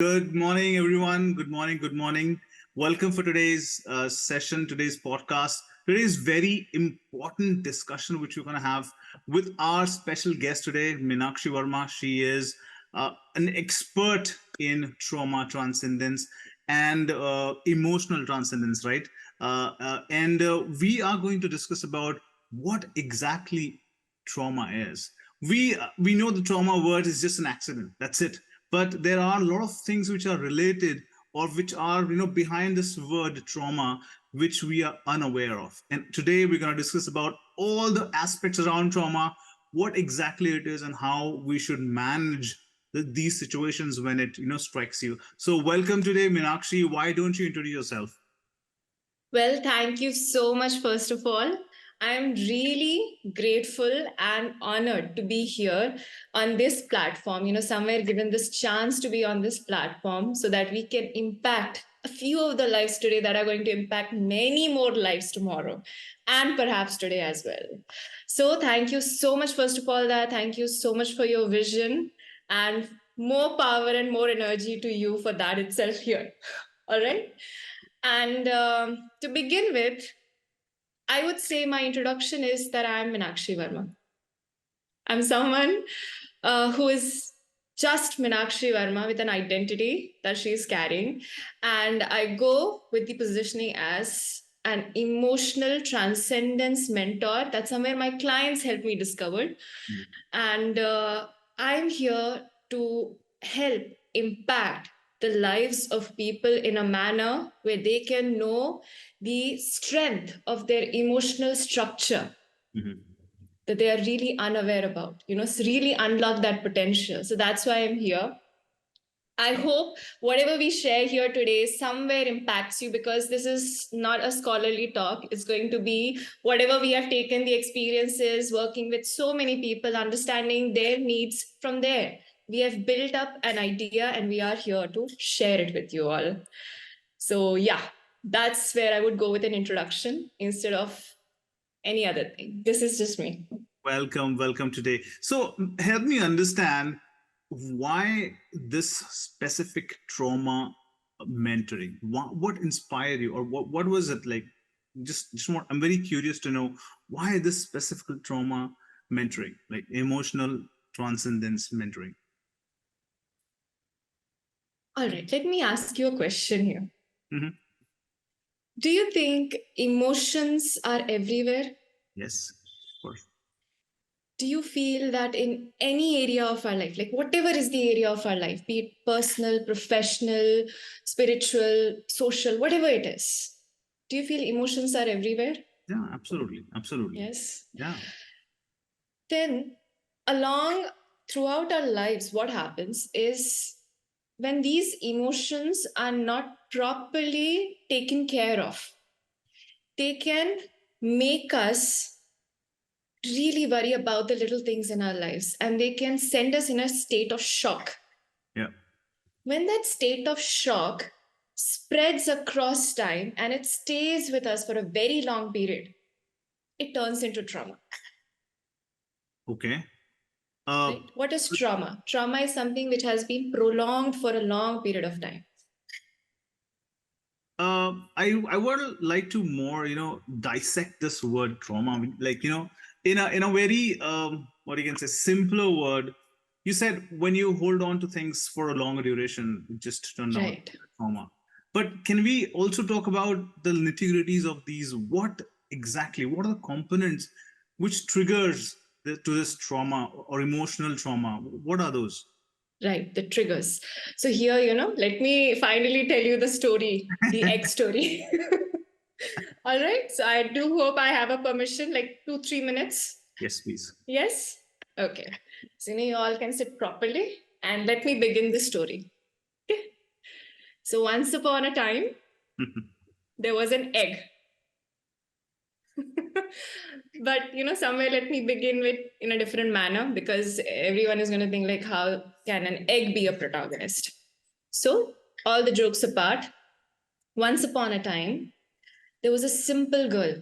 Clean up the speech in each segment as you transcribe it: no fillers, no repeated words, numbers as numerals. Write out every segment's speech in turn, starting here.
Good morning, everyone. Good morning. Good morning. Welcome for today's session, today's podcast. Today's very important discussion, which we're going to have with our special guest today, Meenakshi Verma. She is an expert in trauma transcendence and emotional transcendence, right? And we are going to discuss about what exactly trauma is. We know the trauma word is just an accident. That's it, but there are a lot of things which are related or which are behind this word trauma, which we are unaware of. And today we're going to discuss about all the aspects around trauma, what exactly it is and how we should manage these situations when it strikes you. So welcome today, Meenakshi. Why don't you introduce yourself? Well, thank you so much, first of all. I'm really grateful and honored to be here on this platform, somewhere given this chance to be on this platform so that we can impact a few of the lives today that are going to impact many more lives tomorrow and perhaps today as well. So, thank you so much, first of all, that. Thank you so much for your vision and more power and more energy to you for that itself here. All right. And to begin with, I would say my introduction is that I'm Meenakshi Verma. I'm someone who is just Meenakshi Verma with an identity that she's carrying. And I go with the positioning as an emotional transcendence mentor. That's somewhere my clients help me discover. And I'm here to help impact the lives of people in a manner where they can know the strength of their emotional structure. Mm-hmm. That they are really unaware about, really unlock that potential. So that's why I'm here. I hope whatever we share here today somewhere impacts you, because this is not a scholarly talk. It's going to be whatever we have taken, the experiences, working with so many people, understanding their needs from there. We have built up an idea and we are here to share it with you all. So, yeah, that's where I would go with an introduction instead of any other thing. This is just me. Welcome today. So help me understand why this specific trauma mentoring. What inspired you, or what was it like? Just more. I'm very curious to know why this specific trauma mentoring, like emotional transcendence mentoring. All right, let me ask you a question here. Mm-hmm. Do you think emotions are everywhere? Yes, of course. Do you feel that in any area of our life, like whatever is the area of our life, be it personal, professional, spiritual, social, whatever it is, do you feel emotions are everywhere? Yeah, absolutely. Absolutely. Yes. Yeah. Then, throughout our lives, what happens is when these emotions are not properly taken care of, they can make us really worry about the little things in our lives, and they can send us in a state of shock. Yeah. When that state of shock spreads across time and it stays with us for a very long period, it turns into trauma. Okay. Right? What is trauma? Trauma is something which has been prolonged for a long period of time. I would like to more dissect this word trauma, like in a very what you can say simpler word. You said when you hold on to things for a longer duration, it just turned out trauma. But can we also talk about the nitty-gritties of these? What are the components which triggers to this trauma or emotional trauma? What are those? Right, the triggers. So here, let me finally tell you the story, the egg story. All right. So I do hope I have a permission, like 2-3 minutes. Yes, please. Yes? Okay. So you all can sit properly and let me begin the story. Okay. So once upon a time, there was an egg. But somewhere let me begin with in a different manner, because everyone is going to think like, how can an egg be a protagonist? So all the jokes apart, once upon a time, there was a simple girl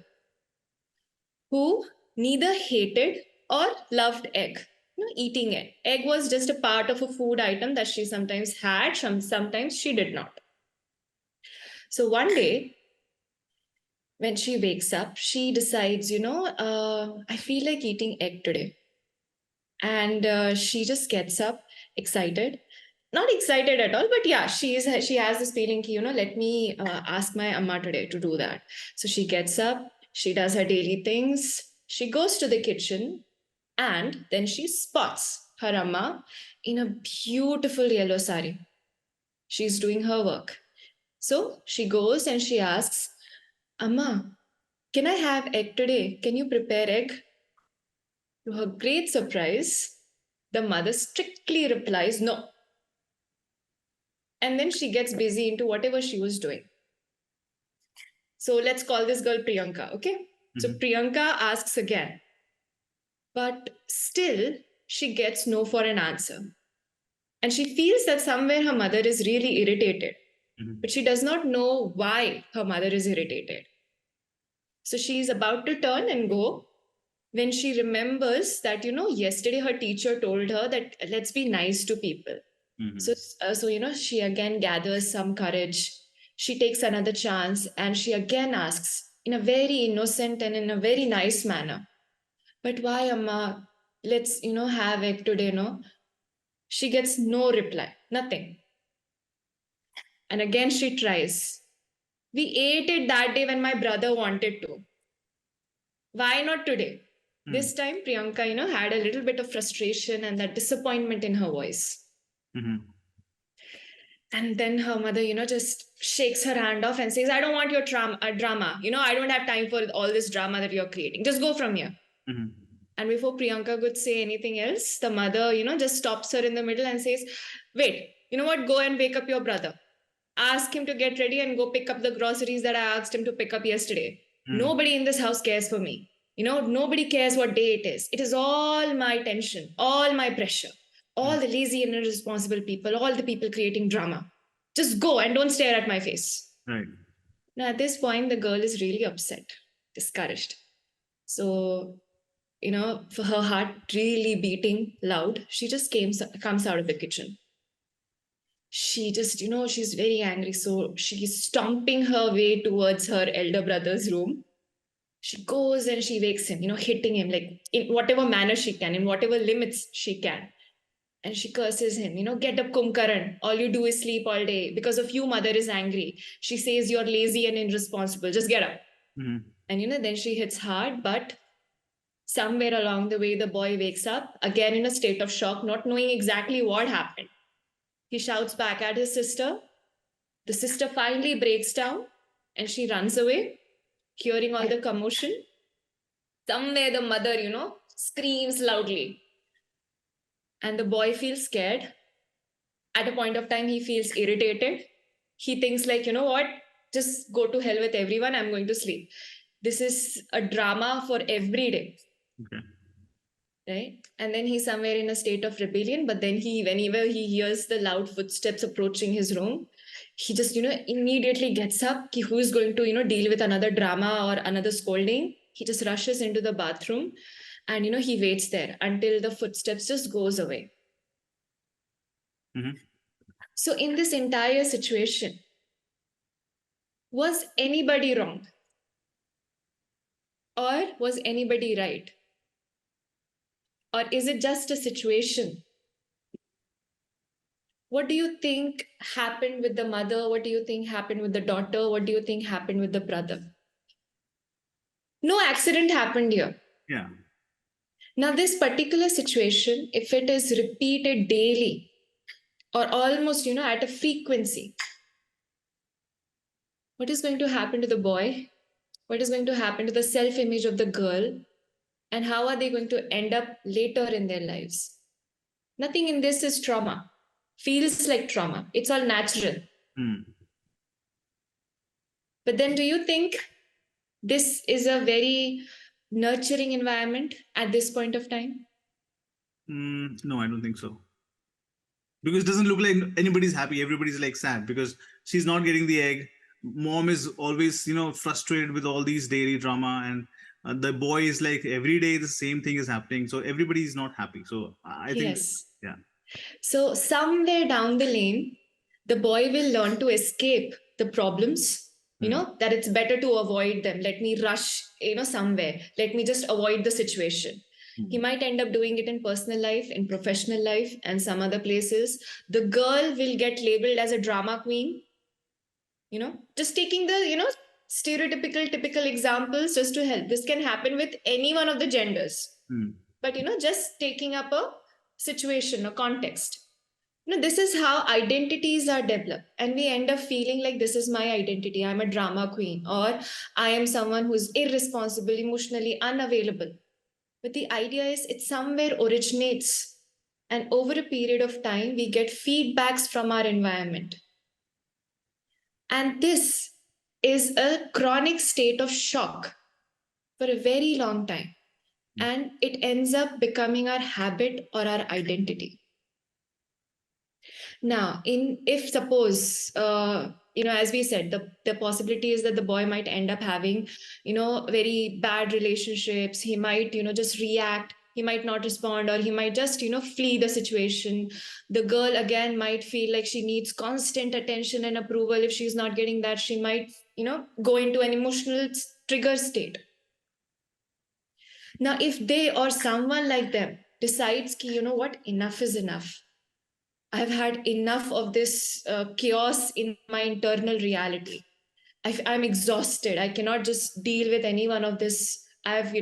who neither hated or loved egg. eating it. Egg was just a part of a food item that she sometimes had, sometimes she did not. So one day, when she wakes up, she decides, I feel like eating egg today. And she just gets up excited, not excited at all, but yeah, she has this feeling, let me ask my amma today to do that. So she gets up, she does her daily things, she goes to the kitchen, and then she spots her amma in a beautiful yellow sari. She's doing her work. So she goes and she asks, Amma, can I have egg today? Can you prepare egg? To her great surprise, the mother strictly replies, no. And then she gets busy into whatever she was doing. So let's call this girl Priyanka, okay? Mm-hmm. So Priyanka asks again, but still she gets no for an answer. And she feels that somewhere her mother is really irritated, but she does not know why her mother is irritated. So she is about to turn and go when she remembers that, yesterday her teacher told her that let's be nice to people. Mm-hmm. So, she again gathers some courage. She takes another chance and she again asks in a very innocent and in a very nice manner, but why, Amma? Let's, have egg today, no? She gets no reply, nothing. And again she tries. We ate it that day when my brother wanted to. Why not today? This time, Priyanka, had a little bit of frustration and that disappointment in her voice. Mm-hmm. And then her mother, just shakes her hand off and says, I don't want your drama. I don't have time for all this drama that you're creating. Just go from here. Mm-hmm. And before Priyanka could say anything else, the mother, just stops her in the middle and says, wait, you know what? Go and wake up your brother. Ask him to get ready and go pick up the groceries that I asked him to pick up yesterday. Nobody in this house cares for me. Nobody cares what day it is. It is all my tension, all my pressure, all the lazy and irresponsible people, all the people creating drama. Just go and don't stare at my face. Right. Now, at this point, the girl is really upset, discouraged. So, for her heart really beating loud, she just comes out of the kitchen. She just, she's very angry. So she's stomping her way towards her elder brother's room. She goes and she wakes him, hitting him like in whatever manner she can, in whatever limits she can. And she curses him, get up, Kumkaran. All you do is sleep all day. Because of you, mother is angry. She says you're lazy and irresponsible. Just get up. Mm-hmm. And, then she hits hard. But somewhere along the way, the boy wakes up, again in a state of shock, not knowing exactly what happened. He shouts back at his sister. The sister finally breaks down and she runs away, hearing all the commotion. Somewhere the mother, screams loudly. And the boy feels scared. At a point of time, he feels irritated. He thinks like, what? Just go to hell with everyone. I'm going to sleep. This is a drama for every day. Okay. Right? And then he's somewhere in a state of rebellion. But then whenever he hears the loud footsteps approaching his room, he just, immediately gets up. Who is going to, deal with another drama or another scolding? He just rushes into the bathroom and, he waits there until the footsteps just goes away. Mm-hmm. So in this entire situation, was anybody wrong? Or was anybody right? Or is it just a situation? What do you think happened with the mother? What do you think happened with the daughter? What do you think happened with the brother? No accident happened here. Yeah. Now, this particular situation, if it is repeated daily or almost, at a frequency, what is going to happen to the boy? What is going to happen to the self-image of the girl? And how are they going to end up later in their lives? Nothing in this is trauma. Feels like trauma. It's all natural. But then do you think this is a very nurturing environment at this point of time? No, I don't think so. Because it doesn't look like anybody's happy. Everybody's like sad because she's not getting the egg. Mom is always, frustrated with all these daily drama. And The boy is like every day the same thing is happening, so everybody is not happy. So I think, Yes. yeah. So somewhere down the lane, the boy will learn to escape the problems, Hmm. that it's better to avoid them. Let me rush, somewhere. Let me just avoid the situation. He Hmm. might end up doing it in personal life, in professional life, and some other places. The girl will get labeled as a drama queen, just taking the, stereotypical, typical examples just to help. This can happen with any one of the genders. Hmm. But, just taking up a situation or context. This is how identities are developed, and we end up feeling like this is my identity. I'm a drama queen, or I am someone who's irresponsible, emotionally unavailable. But the idea is it somewhere originates, and over a period of time, we get feedbacks from our environment. And this is a chronic state of shock for a very long time. And it ends up becoming our habit or our identity. Now, in if suppose as we said, the possibility is that the boy might end up having very bad relationships. He might just react. He might not respond, or he might just flee the situation. The girl again might feel like she needs constant attention and approval. If she's not getting that, she might go into an emotional trigger state. Now, if they or someone like them decides ki, what, enough is enough. I've had enough of this chaos in my internal reality. I'm exhausted. I cannot just deal with any one of this. I've,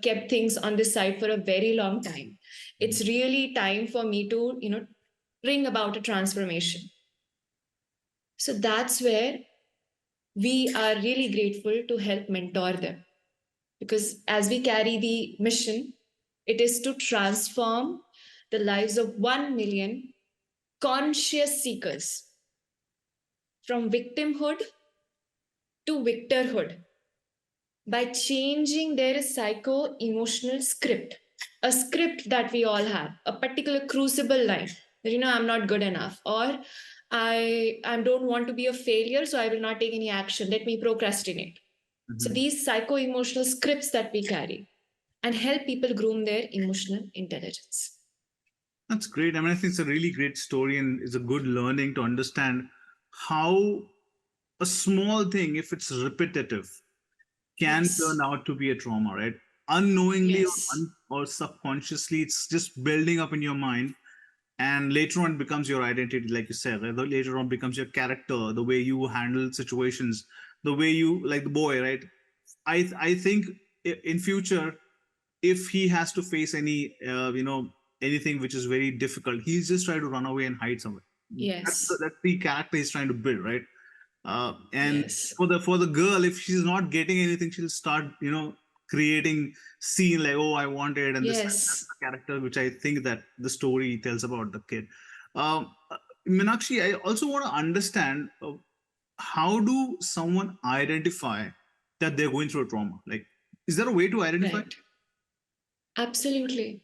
kept things on this side for a very long time. It's really time for me to, bring about a transformation. So that's where we are really grateful to help mentor them. Because as we carry the mission, it is to transform the lives of 1 million conscious seekers from victimhood to victorhood by changing their psycho emotional script, a script that we all have, a particular crucible line that, I'm not good enough, or I don't want to be a failure, so I will not take any action. Let me procrastinate. So Mhm. these psycho emotional scripts that we carry and help people groom their emotional intelligence. That's great. I mean, I think it's a really great story, and it's a good learning to understand how a small thing, if it's repetitive, can turn Yes. out to be a trauma, right? Unknowingly or, Yes. or subconsciously, it's just building up in your mind, and later on it becomes your identity, like you said. Right? Later on becomes your character, the way you handle situations, the way you, like the boy, right? I think in future, if he has to face any anything which is very difficult, he's just trying to run away and hide somewhere. Yes. That's the character he's trying to build, right? And Yes. for the girl, if she's not getting anything, she'll start creating scene like, oh, I want it, and this, that's Yes. the character which I think that the story tells about the kid. Meenakshi, I also want to understand, how do someone identify that they're going through a trauma? Like, is there a way to identify? Right. Absolutely.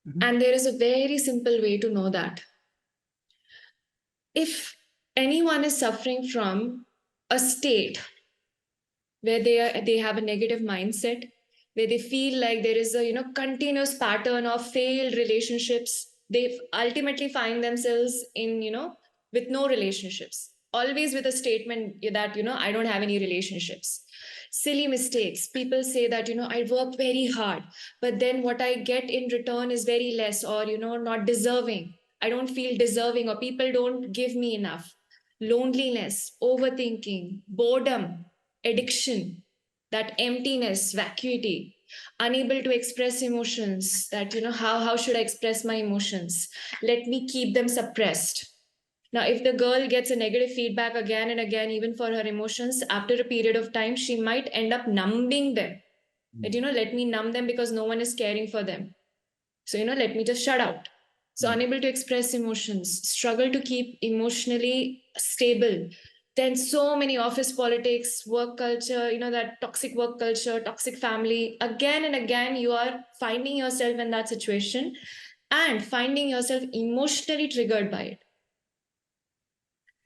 Mhm. And there is a very simple way to know that. If anyone is suffering from a state where they have a negative mindset, where they feel like there is a continuous pattern of failed relationships, they ultimately find themselves in with no relationships, always with a statement that I don't have any relationships. Silly mistakes. People say that I work very hard, but then what I get in return is very less, or not deserving. I don't feel deserving, or people don't give me enough. Loneliness, overthinking, boredom, addiction, that emptiness, vacuity, unable to express emotions, that how should I express my emotions? Let me keep them suppressed. Now, if the girl gets a negative feedback again and again, even for her emotions, after a period of time, she might end up numbing them. That, let me numb them because no one is caring for them. So, let me just shut out. So, unable to express emotions, struggle to keep emotionally stable. Then, so many office politics, work culture, that toxic work culture, toxic family. Again and again, you are finding yourself in that situation and finding yourself emotionally triggered by it.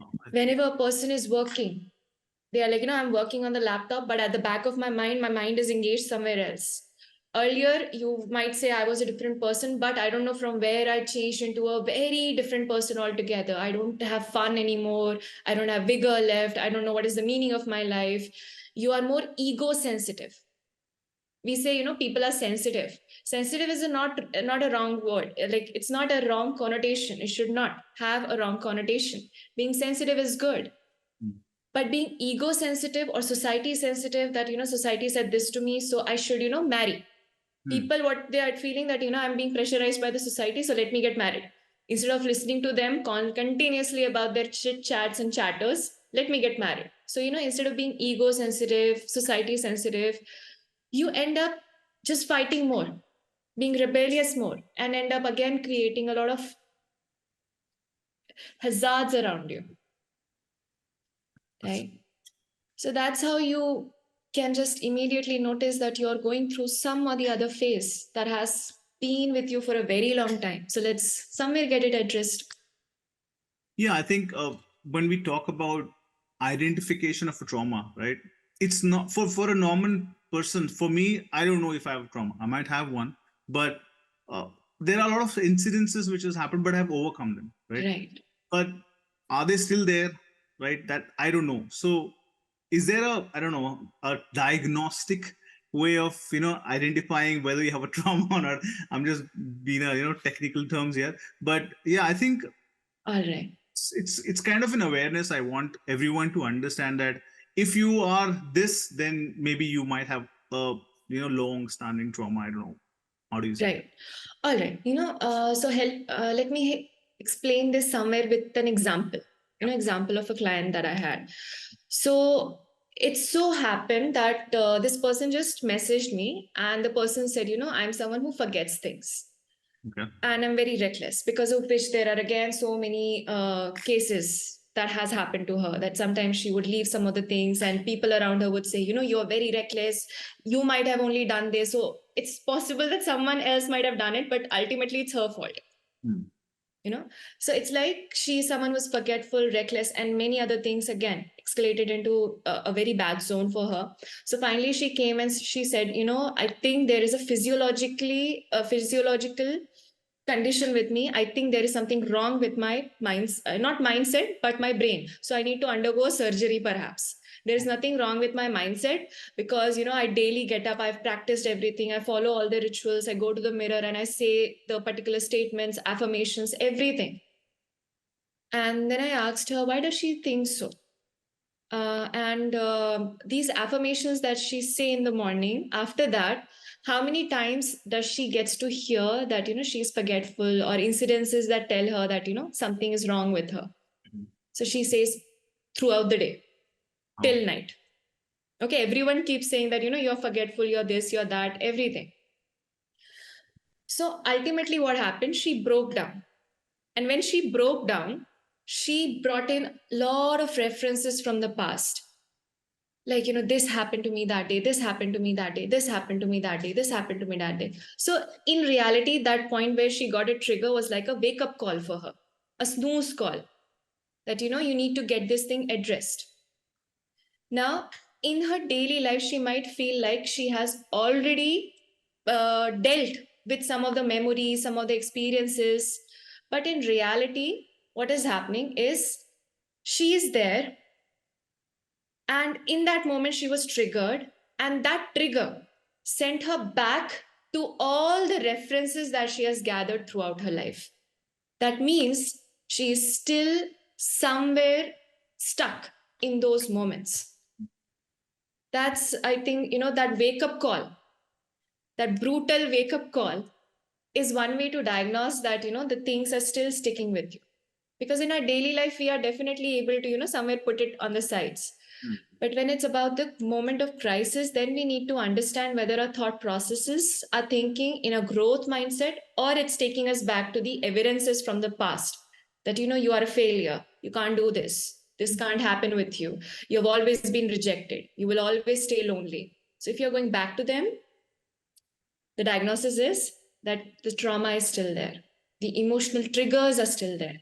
Oh, Whenever a person is working, They are like, I'm working on the laptop, but at the back of my mind is engaged somewhere else. Earlier, you might say I was a different person, but I don't know from where I changed into a very different person altogether. I don't have fun anymore. I don't have vigor left. I don't know what is the meaning of my life. You are more ego sensitive. We say, people are sensitive. Sensitive is not a wrong word. Like, it's not a wrong connotation. It should not have a wrong connotation. Being sensitive is good. But being ego sensitive or society sensitive, that society said this to me, so I should marry. People, what they are feeling, that I'm being pressurized by the society, so let me get married. Instead of listening to them continuously about their chit chats and chatters, let me get married. So instead of being ego sensitive, society sensitive, you end up just fighting more, being rebellious more, and end up again creating a lot of hazards around you, right? So that's how you can just immediately notice that you're going through some or the other phase that has been with you for a very long time. So let's somewhere get it addressed. Yeah, I think when we talk about identification of a trauma, right? It's not for a normal person. For me, I don't know if I have a trauma. I might have one, but uh, there are a lot of incidences which has happened, but I've overcome them, right? Right. But are they still there, right? That I don't know. So, is there a, I don't know, a diagnostic way of identifying whether you have a trauma or not? I'm just being a technical terms here, but yeah, I think All right. it's kind of an awareness. I want everyone to understand that if you are this, then maybe you might have a long standing trauma. I don't know, how do you say? Right. All right. So let me explain this somewhere with an example. Example of a client that I had. So it so happened that this person just messaged me, and the person said, I'm someone who forgets things. Okay. And I'm very reckless, because of which there are again so many cases that has happened to her, that sometimes she would leave some of the things and people around her would say, you're very reckless, you might have only done this. So it's possible that someone else might have done it, but ultimately it's her fault. So it's like she's someone who's forgetful, reckless, and many other things again escalated into a very bad zone for her. So finally she came and she said, I think there is a physiological condition with me. I think there is something wrong with my not mindset, but my brain. So I need to undergo surgery perhaps. There is nothing wrong with my mindset, because I daily get up, I've practiced everything, I follow all the rituals, I go to the mirror and I say the particular statements, affirmations, everything. And then I asked her, why does she think so? And these affirmations that she say in the morning, after that, how many times does she gets to hear that she's forgetful, or incidences that tell her that something is wrong with her? So she says throughout the day, till night. Okay, everyone keeps saying that you're forgetful, you're this, you're that, everything. So ultimately what happened, she broke down. And when she broke down, she brought in a lot of references from the past. Like, this happened to me that day, this happened to me that day, this happened to me that day, this happened to me that day. So in reality, that point where she got a trigger was like a wake-up call for her, a snooze call, that you need to get this thing addressed. Now in her daily life, she might feel like she has already dealt with some of the memories, some of the experiences, but in reality what is happening is she is there, and in that moment she was triggered, and that trigger sent her back to all the references that she has gathered throughout her life. That means she is still somewhere stuck in those moments. That's, I think, that wake up call, that brutal wake up call is one way to diagnose that the things are still sticking with you. Because in our daily life we are definitely able to somewhere put it on the sides. But when it's about the moment of crisis, then we need to understand whether our thought processes are thinking in a growth mindset, or it's taking us back to the evidences from the past, that you are a failure, you can't do this can't happen with you, you've always been rejected, you will always stay lonely. So if you're going back to them, the diagnosis is that the trauma is still there, the emotional triggers are still there.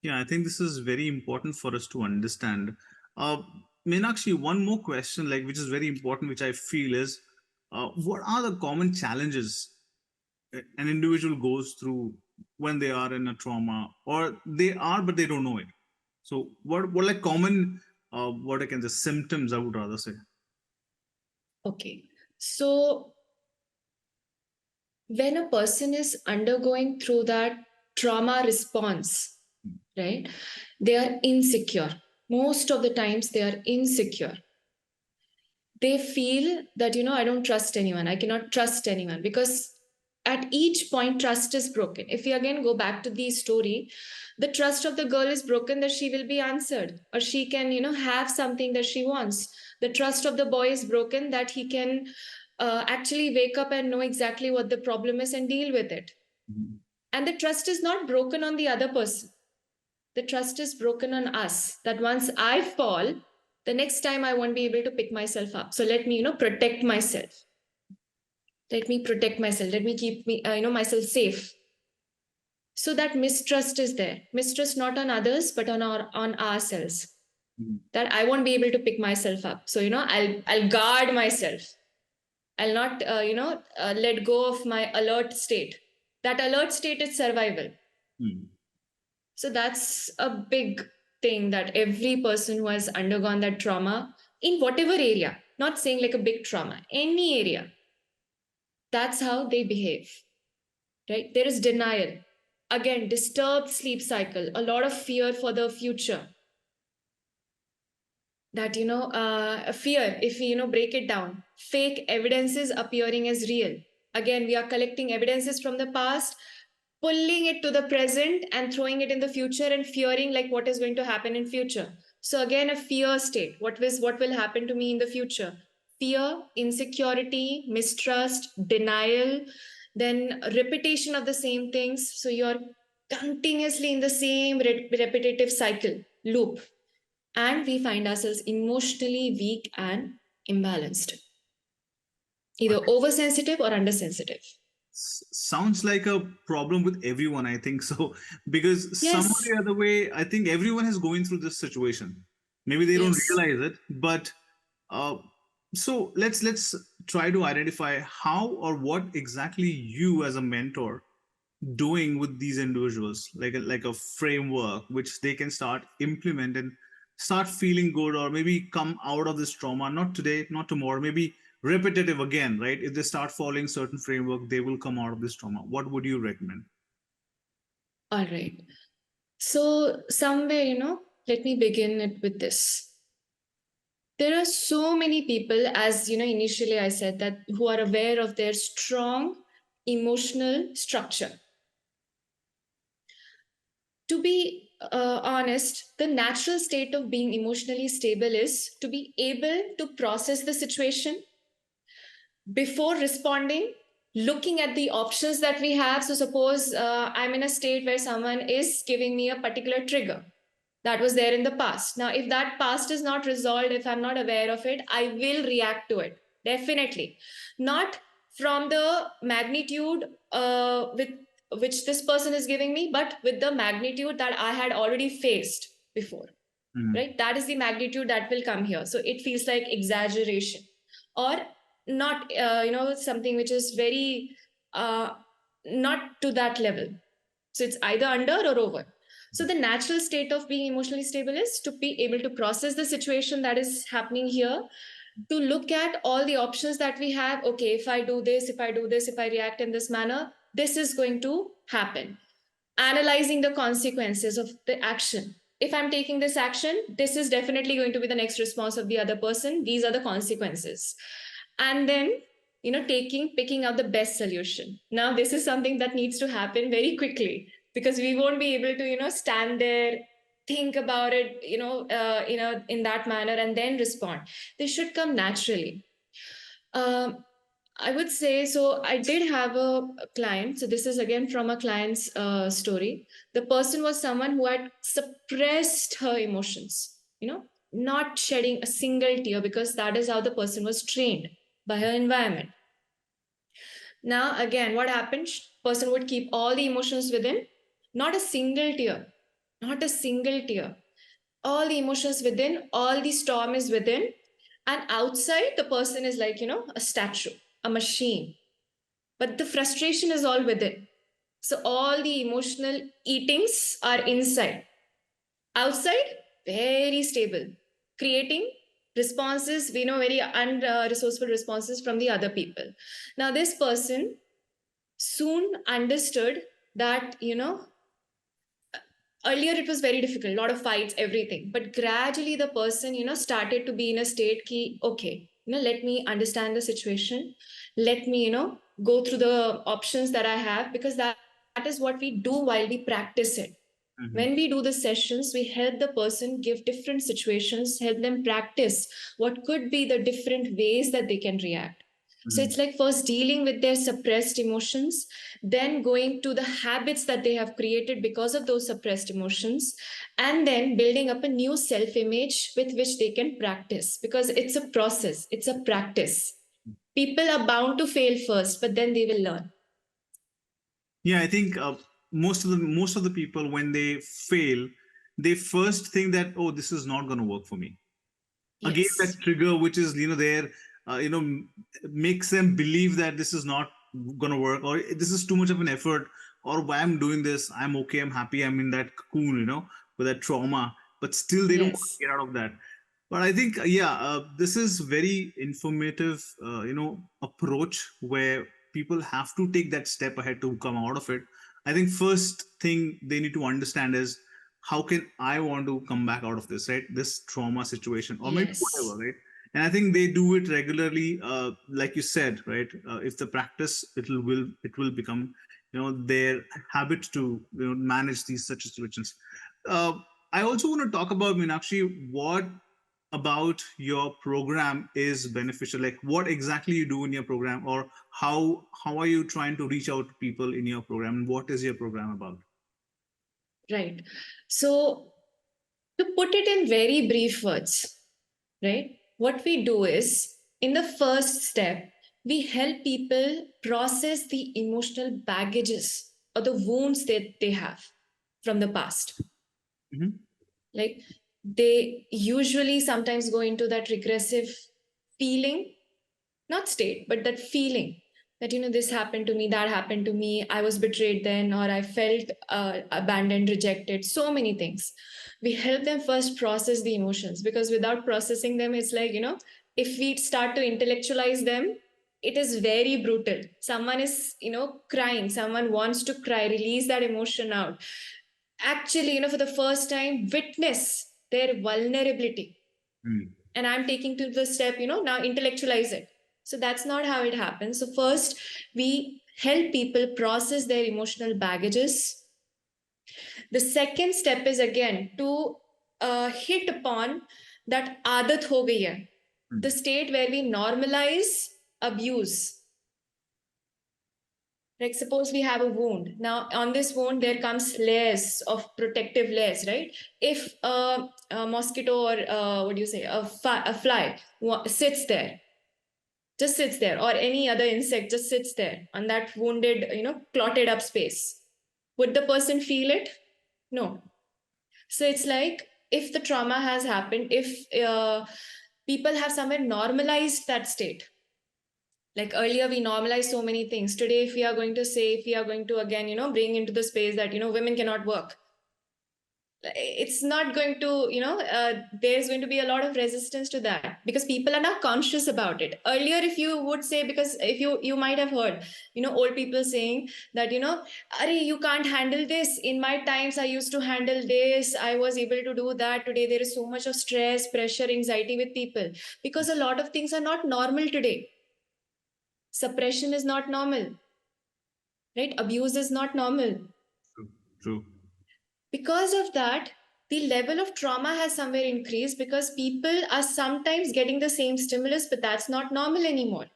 Yeah, I think this is very important for us to understand. Uh, Meenakshi, one more question, like which is very important, which I feel is, what are the common challenges an individual goes through when they are in a trauma, or they are but they don't know it? So, what like common, what I can say, symptoms, I would rather say. Okay. So when a person is undergoing through that trauma response, right, they are insecure. Most of the times they are insecure. They feel that, I don't trust anyone. I cannot trust anyone because at each point, trust is broken. If we again go back to the story, the trust of the girl is broken that she will be answered or she can, have something that she wants. The trust of the boy is broken that he can actually wake up and know exactly what the problem is and deal with it. Mhm. And the trust is not broken on the other person. The trust is broken on us that once I fall, the next time I won't be able to pick myself up. So let me, protect myself. Let me protect myself. Let me keep myself safe. So that mistrust is there. Mistrust not on others, but on ourselves. Mhm. That I won't be able to pick myself up. So I'll guard myself. I'll not let go of my alert state. That alert state is survival. Mhm. So that's a big thing that every person who has undergone that trauma in whatever area, not saying like a big trauma, any area, that's how they behave, right? There is denial. Again, disturbed sleep cycle, a lot of fear for the future. That, fear, if we, break it down, fake evidences appearing as real. Again, we are collecting evidences from the past, pulling it to the present and throwing it in the future and fearing like what is going to happen in future. So again, a fear state. What will happen to me in the future? Fear, insecurity, mistrust, denial, then repetition of the same things. So you're continuously in the same repetitive cycle loop, and we find ourselves emotionally weak and imbalanced, either oversensitive or undersensitive. Sounds like a problem with everyone, I think so. Because some or Yes, the other way, I think everyone is going through this situation. Maybe they don't yes. realize it, but uh, so let's try to identify how or what exactly you as a mentor doing with these individuals, like a framework which they can start implement and start feeling good, or maybe come out of this trauma, not today, not tomorrow, maybe repetitive again, right? If they start following certain framework, they will come out of this trauma. What would you recommend? All right. So, somewhere, let me begin it with this. There are so many people, as initially I said, that who are aware of their strong emotional structure. To be honest, the natural state of being emotionally stable is to be able to process the situation before responding, looking at the options that we have. So suppose I'm in a state where someone is giving me a particular trigger that was there in the past. Now if that past is not resolved, if I'm not aware of it, I will react to it, definitely. Not from the magnitude with which this person is giving me, but with the magnitude that I had already faced before, Mhm. right? That is the magnitude that will come here. So it feels like exaggeration, or not something which is very uh, not to that level. So it's either under or over. So the natural state of being emotionally stable is to be able to process the situation that is happening here, to look at all the options that we have. Okay, if I do this, if I do this, if I react in this manner, this is going to happen. Analyzing the consequences of the action. If I'm taking this action, this is definitely going to be the next response of the other person. These are the consequences. And then, picking out the best solution. Now, this is something that needs to happen very quickly because we won't be able to, stand there, think about it, in that manner and then respond. They should come naturally. Um, I would say so. I did have a client. So this is again from a client's story. The person was someone who had suppressed her emotions, not shedding a single tear because that is how the person was trained by her environment. Now, again, what happened? Person would keep all the emotions within, not a single tear, not a single tear. all the emotions within, all the storm is within, and outside the person is like, a statue, a machine, but the frustration is all within. So all the emotional eatings are inside. Outside, very stable, creating responses, we know, very unresourceful responses from the other people. Now this person soon understood that, earlier it was very difficult, a lot of fights, everything, but gradually the person, started to be in a state ki, okay, let me understand the situation, let me, go through the options that I have, because that is what we do while we practice it. Mm-hmm. When we do the sessions, we help the person, give different situations, help them practice what could be the different ways that they can react. So it's like first dealing with their suppressed emotions, then going to the habits that they have created because of those suppressed emotions, and then building up a new self image with which they can practice, because it's a process, it's a practice. People are bound to fail first, but then they will learn. Yeah, I think most of the people, when they fail, they first think that, oh, this is not going to work for me. Again, that Yes. trigger, which is there, makes them believe that this is not going to work, or this is too much of an effort, or why I'm doing this, I'm okay, I'm happy, I'm in that cocoon, with that trauma, but still they don't want Yes. to get out of that. But I think, yeah, this is very informative, approach where people have to take that step ahead to come out of it. I think first thing they need to understand is, how can I want to come back out of this, right? This trauma situation, or maybe Yes. whatever, right? And I think they do it regularly, like you said, right? If the practice, it will become, their habit to, manage these such situations. Uh, I also want to talk about, Meenakshi, what about your program is beneficial, like what exactly you do in your program, or how are you trying to reach out to people in your program, and what is your program about? Right. So, to put it in very brief words, right, what we do is, in the first step, we help people process the emotional baggages or the wounds that they have from the past. Mm-hmm. Like, they usually sometimes go into that regressive feeling, not state, but that feeling that, this happened to me, that happened to me, I was betrayed then, or I felt abandoned, rejected, so many things. We help them first process the emotions, because without processing them, it's like, if we start to intellectualize them, it is very brutal. Someone is, crying, someone wants to cry, release that emotion out, actually, for the first time, witness their vulnerability, Mm. and I'm taking to the step, now intellectualize it. So that's not how it happens. So first, we help people process their emotional baggages. The second step is again to hit upon that aadat ho gayi hai, the Mm. state where we normalize abuse. Like, suppose we have a wound. Now, on this wound, there comes layers of protective layers, right? If a mosquito, or what do you say, a fly sits there, just sits there, or any other insect just sits there on that wounded, clotted up space, would the person feel it? No. So it's like, if the trauma has happened, if people have somewhere normalized that state, like earlier we normalized so many things, today if we are going to say, if we are going to again, bring into the space that, women cannot work, it's not going to, there's going to be a lot of resistance to that, because people are now conscious about it. Earlier, if you would say, because if you might have heard, old people saying that, Are, you can't handle this, in my times I used to handle this, I was able to do that, today there is so much of stress, pressure, anxiety with people, because a lot of things are not normal today. Suppression is not normal, right? Abuse is not normal. True. True. Because of that, the level of trauma has somewhere increased, because people are sometimes getting the same stimulus, but that's not normal anymore.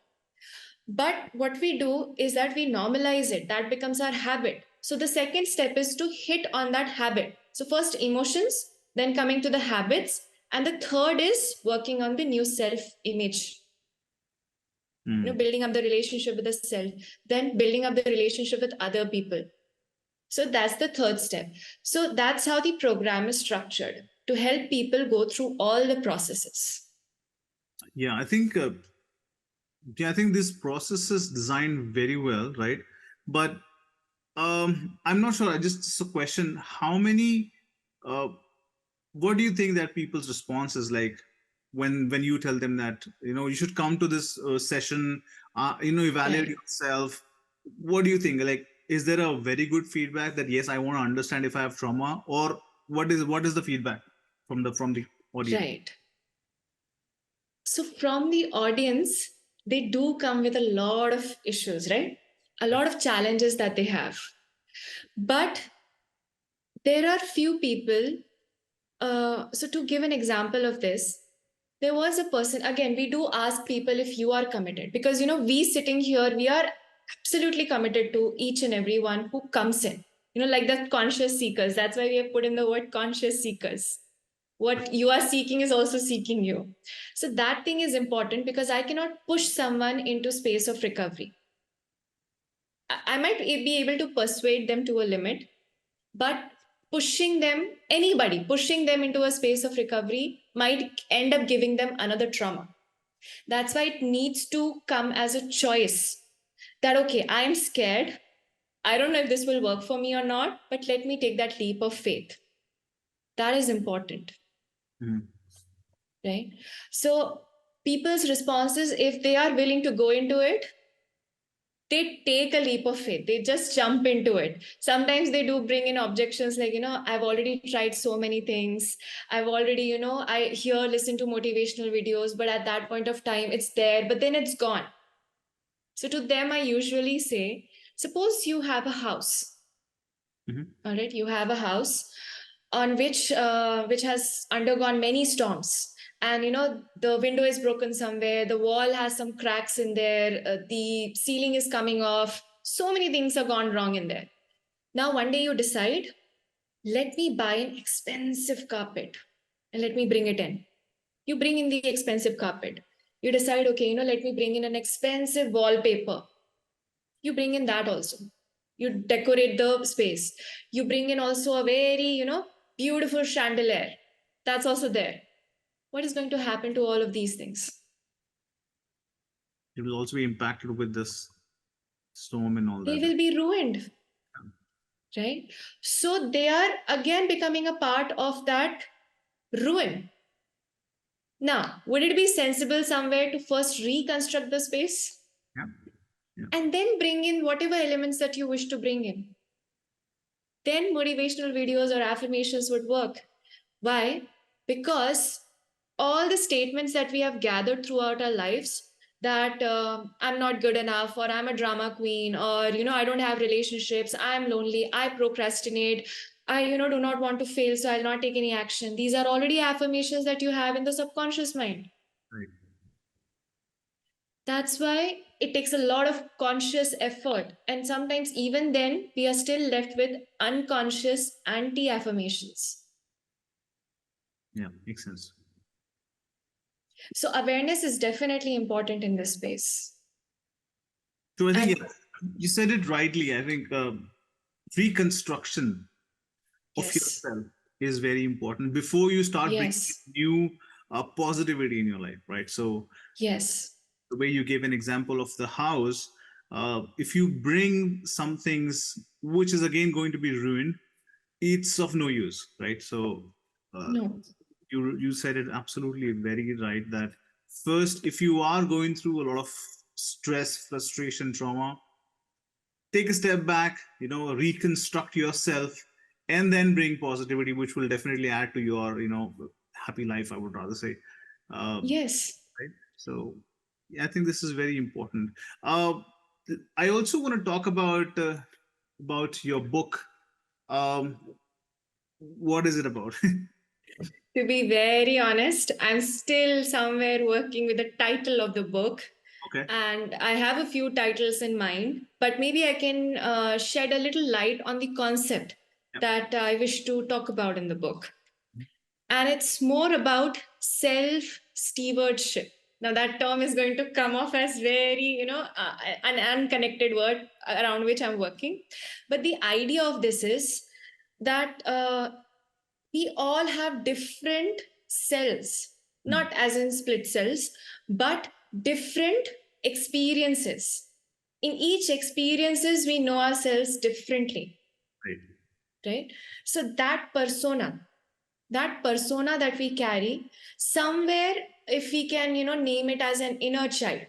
But what we do is that we normalize it, that becomes our habit. So the second step is to hit on that habit. So first emotions, then coming to the habits, and the third is working on the new self image, Mm. building up the relationship with the self, then building up the relationship with other people. So that's the third step. So that's how the program is structured, to help people go through all the processes. Yeah, I think this process is designed very well, right? But I'm not sure. I just a question. How many? Uh, what do you think that people's response is like when you tell them that you should come to this session, evaluate Right. yourself? What do you think? Like, is there a very good feedback that yes, I want to understand if I have trauma, or what is the feedback from the audience? Right. So from the audience, they do come with a lot of issues, right? A lot of challenges that they have. But there are few people. So to give an example of this, there was a person, again, we do ask people if you are committed, because we sitting here, we are absolutely committed to each and every one who comes in, like the conscious seekers. That's why we have put in the word conscious seekers. What you are seeking is also seeking you. So that thing is important, because I cannot push someone into space of recovery. I might be able to persuade them to a limit, but pushing them into a space of recovery might end up giving them another trauma. That's why it needs to come as a choice, that okay, I am scared, I don't know if this will work for me or not, but let me take that leap of faith. That is important. Mhm. Right? So people's responses, if they are willing to go into it, they take a leap of faith. They just jump into it. Sometimes they do bring in objections like, I've already tried so many things. I've already, I hear, listen to motivational videos, but at that point of time, it's there, but then it's gone. So to them, I usually say, suppose you have a house. Mhm. All right, you have a house on which has undergone many storms, and the window is broken somewhere, the wall has some cracks in there, the ceiling is coming off, so many things have gone wrong in there. Now one day you decide, let me buy an expensive carpet and let me bring it in. You bring in the expensive carpet. You decide, okay, let me bring in an expensive wallpaper. You bring in that also. You decorate the space. You bring in also a very beautiful chandelier. That's also there. What is going to happen to all of these things? It will also be impacted with this storm and all They that. will be ruined, right? So they are again becoming a part of that ruin. Now, would it be sensible somewhere to first reconstruct the space Yeah. Yeah. and then bring in whatever elements that you wish to bring in? Then motivational videos or affirmations would work. Why? Because all the statements that we have gathered throughout our lives, that I'm not good enough, or I'm a drama queen, or I don't have relationships, I'm lonely, I procrastinate, I do not want to fail, so I'll not take any action. These are already affirmations that you have in the subconscious mind. Right. That's why it takes a lot of conscious effort, and sometimes even then we are still left with unconscious anti affirmations. Yeah. Makes sense. So awareness is definitely important in this space. So I think And yeah, you said it rightly. I think reconstruction of yes, yourself is very important before you start bringing yes, new positivity in your life, right? So yes, the way you gave an example of the house, if you bring some things which is again going to be ruined, it's of no use, right? So uh, no, you said it absolutely very right that first, if you are going through a lot of stress, frustration, trauma, take a step back, reconstruct yourself, and then bring positivity, which will definitely add to your happy life, I would rather say. yes. Right. So yeah, I think this is very important. I also want to talk about your book. um, what is it about? To be very honest, I'm still somewhere working with the title of the book, Okay. and I have a few titles in mind, but maybe I can shed a little light on the concept Yep. that I wish to talk about in the book. And it's more about self stewardship. Now that term is going to come off as very, an unconnected word around which I'm working. But the idea of this is that we all have different cells, not as in split cells, but different experiences. In each experiences, we know ourselves differently. Right. Right? So that persona that we carry, somewhere, if we can, name it as an inner child,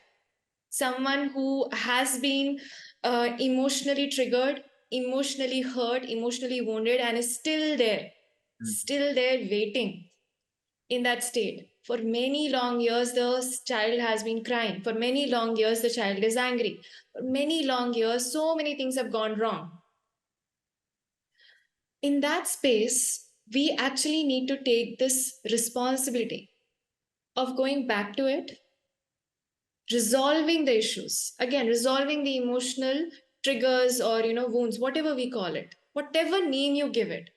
someone who has been emotionally triggered, emotionally hurt, emotionally wounded, and is still there waiting in that state. For many long years, the child has been crying. For many long years, the child is angry. For many long years, so many things have gone wrong. In that space, we actually need to take this responsibility of going back to it, resolving the issues, again, resolving the emotional triggers or, wounds, whatever we call it, whatever name you give it,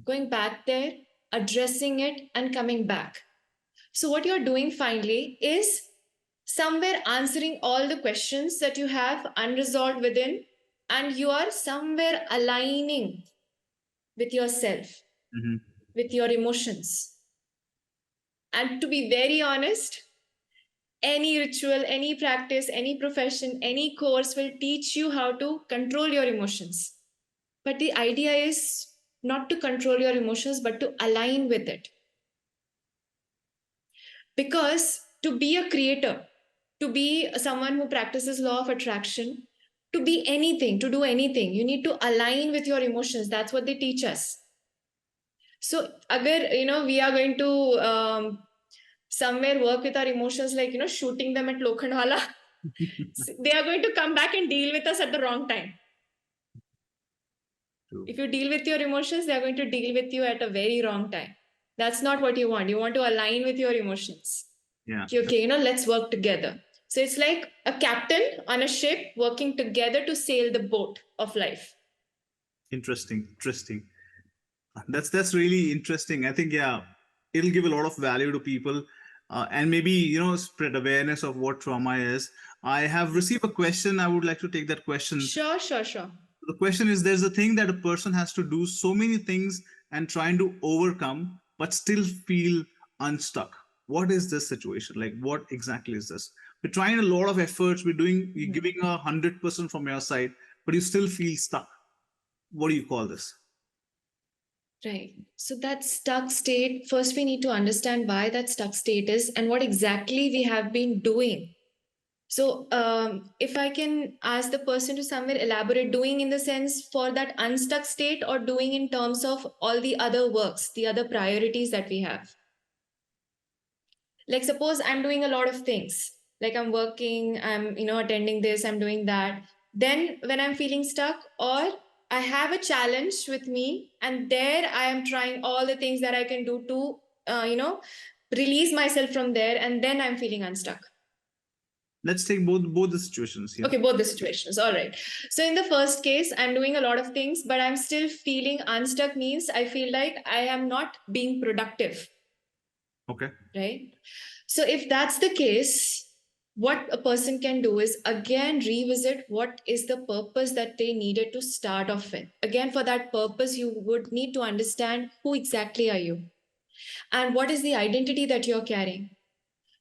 going back there, addressing it, and coming back. So, what you're doing finally is somewhere answering all the questions that you have unresolved within, and you are somewhere aligning with yourself, with your emotions. And to be very honest, any ritual, any practice, any profession, any course will teach you how to control your emotions. But the idea is not to control your emotions, but to align with it. Because to be a creator, to be someone who practices law of attraction, to be anything, to do anything, you need to align with your emotions. That's what they teach us. So, agar, we are going to somewhere work with our emotions, like, shooting them at Lokhandwala, they are going to come back and deal with us at the wrong time. True. If you deal with your emotions, they are going to deal with you at a very wrong time. That's not what you want. You want to align with your emotions. Yeah. Okay, let's work together. So it's like a captain on a ship working together to sail the boat of life. Interesting. That's really interesting. I think, yeah, it'll give a lot of value to people, and maybe spread awareness of what trauma is. I have received a question. I would like to take that question. Sure. The question is, there's a thing that a person has to do so many things and trying to overcome, but still feel unstuck. What is this situation? Like, what exactly is this? We're trying a lot of efforts. You're giving 100% from your side, but you still feel stuck. What do you call this? Right. So that stuck state, first we need to understand why that stuck state is and what exactly we have been doing. So if I can ask the person to somewhere elaborate, doing in the sense for that unstuck state, or doing in terms of all the other works, the other priorities that we have. Like suppose I'm doing a lot of things, like I'm working, I'm attending this, I'm doing that. Then when I'm feeling stuck, or I have a challenge with me, and there I am trying all the things that I can do to release myself from there, and then I'm feeling unstuck. Let's take both the situations. Okay, both the situations. All right. So in the first case, I'm doing a lot of things, but I'm still feeling unstuck, means I feel like I am not being productive. Okay. Right. So if that's the case, what a person can do is again revisit what is the purpose that they needed to start off with. Again, for that purpose, you would need to understand who exactly are you, and what is the identity that you're carrying.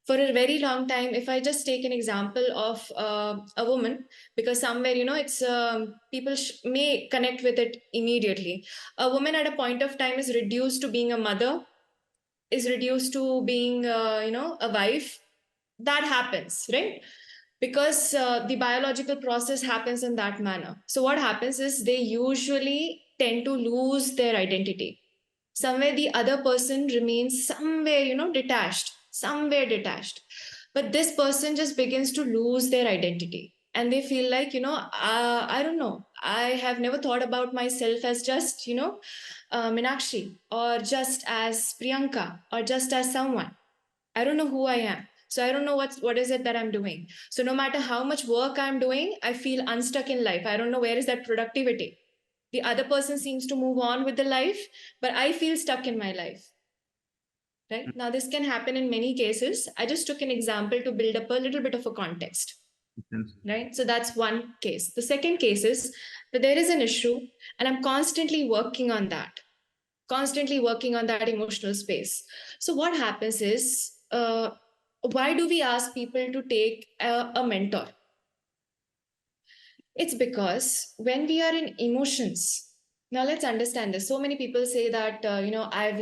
For a very long time, if I just take an example of a woman, because somewhere it's people may connect with it immediately. A woman at a point of time is reduced to being a mother, is reduced to being a wife. That happens, right? Because the biological process happens in that manner. So what happens is they usually tend to lose their identity. Somewhere the other person remains somewhere detached, but this person just begins to lose their identity, and they feel like I don't know, I have never thought about myself as just Meenakshi, or just as Priyanka, or just as someone. I don't know who I am. So I don't know what is it that I'm doing. So no matter how much work I'm doing, I feel unstuck in life. I don't know where is that productivity. The other person seems to move on with the life, but I feel stuck in my life. right? Now, this can happen in many cases. I just took an example to build up a little bit of a context, right? So that's one case. The second case is that there is an issue, and I'm constantly working on that, emotional space. So what happens is, why do we ask people to take a mentor? It's because when we are in emotions, now let's understand this. So many people say that, I've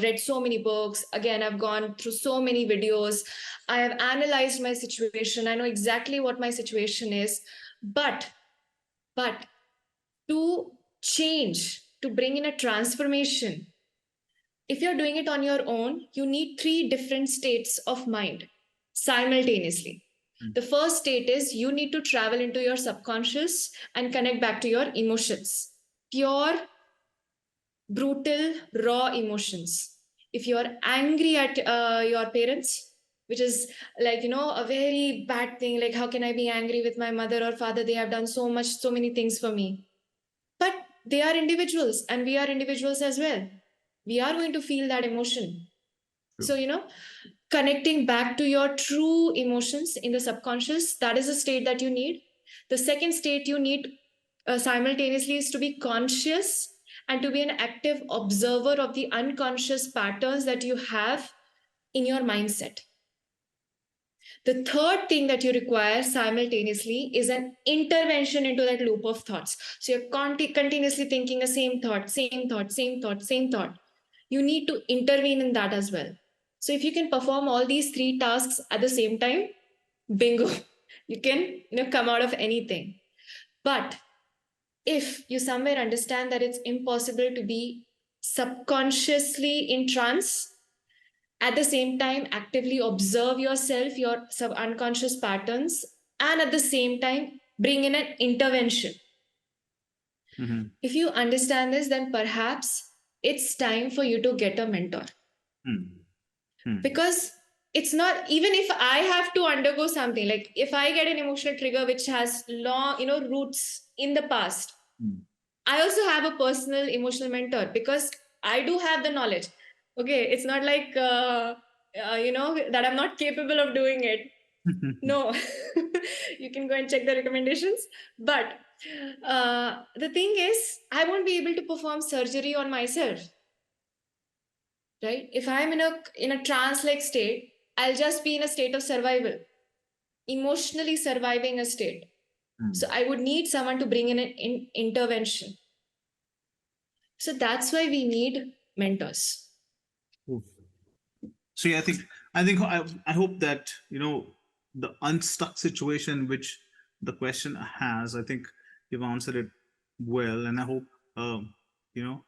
read so many books. Again, I've gone through so many videos. I have analyzed my situation. I know exactly what my situation is. But to change, to bring in a transformation, if you're doing it on your own, you need three different states of mind simultaneously. The first state is you need to travel into your subconscious and connect back to your emotions. Pure, brutal, raw emotions. If you're angry at your parents, which is like, a very bad thing, like, how can I be angry with my mother or father? They have done so much, so many things for me. But they are individuals and we are individuals as well. We are going to feel that emotion. So, connecting back to your true emotions in the subconscious, that is a state that you need. The second state you need simultaneously is to be conscious and to be an active observer of the unconscious patterns that you have in your mindset. The third thing that you require simultaneously is an intervention into that loop of thoughts. So you're continuously thinking the same thought, same thought, same thought, same thought. You need to intervene in that as well. So if you can perform all these three tasks at the same time, bingo, you can come out of anything. But if you somewhere understand that it's impossible to be subconsciously in trance, at the same time actively observe yourself, your unconscious patterns, and at the same time bring in an intervention. If you understand this, then perhaps it's time for you to get a mentor. Because it's not, even if I have to undergo something, like if I get an emotional trigger which has long roots in the past, I also have a personal emotional mentor because I do have the knowledge. Okay, it's not like that I'm not capable of doing it. No, you can go and check the recommendations. But the thing is, I won't be able to perform surgery on myself. Right? If I'm in a trance-like state, I'll just be in a state of survival, emotionally surviving a state. So I would need someone to bring in an intervention. So that's why we need mentors. So yeah, I hope that the unstuck situation which the question has, I think you've answered it well, and I hope you know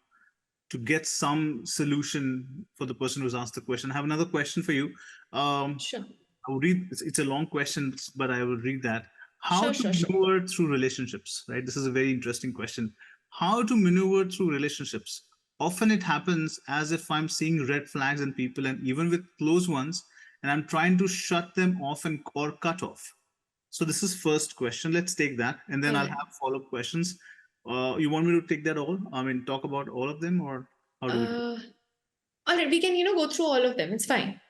to get some solution for the person who's asked the question. I have another question for you. Sure. I will read. It's a long question, but I will read that. How Sure, to sure. maneuver through relationships? Right. This is a very interesting question. How to maneuver through relationships? Often it happens as if I'm seeing red flags in people, and even with close ones, and I'm trying to shut them off and or cut off. So this is first question. Let's take that, and then All I'll right. have follow-up questions. You want me to take that all? I mean, talk about all of them, or how do we do it? All right, we can go through all of them. It's fine.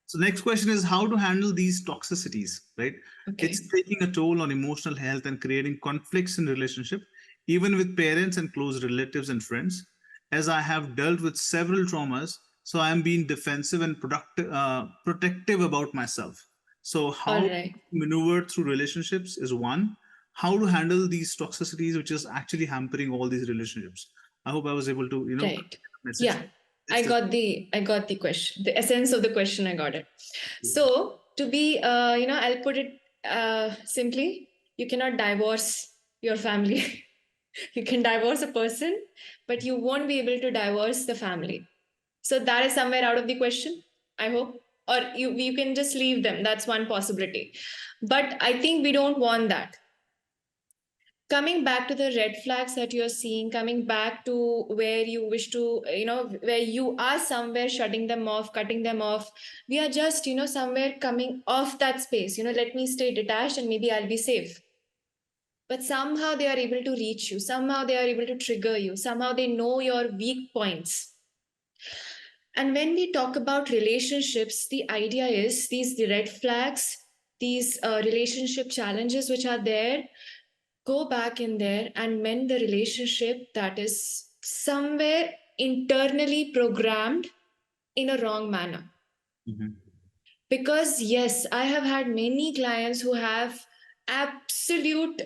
So next question is how to handle these toxicities, right? Okay. It's taking a toll on emotional health and creating conflicts in relationship, even with parents and close relatives and friends. As I have dealt with several traumas, so I am being defensive and protective about myself. So All how to right. maneuver through relationships is one. How to handle these toxicities, which is actually hampering all these relationships. I hope I was able to, Right. message. Yeah. I got the question, the essence of the question. I got it. So to be, I'll put it simply, you cannot divorce your family. You can divorce a person, but you won't be able to divorce the family. So that is somewhere out of the question, I hope. Or you can just leave them. That's one possibility. But I think we don't want that. Coming back to the red flags that you're seeing, coming back to where you wish to, where you are somewhere shutting them off, cutting them off, we are just, somewhere coming off that space. Let me stay detached and maybe I'll be safe. But somehow they are able to reach you, somehow they are able to trigger you, somehow they know your weak points. And when we talk about relationships, the idea is the red flags, these relationship challenges which are there, go back in there and mend the relationship that is somewhere internally programmed in a wrong manner. Mm-hmm. Because yes, I have had many clients who have absolute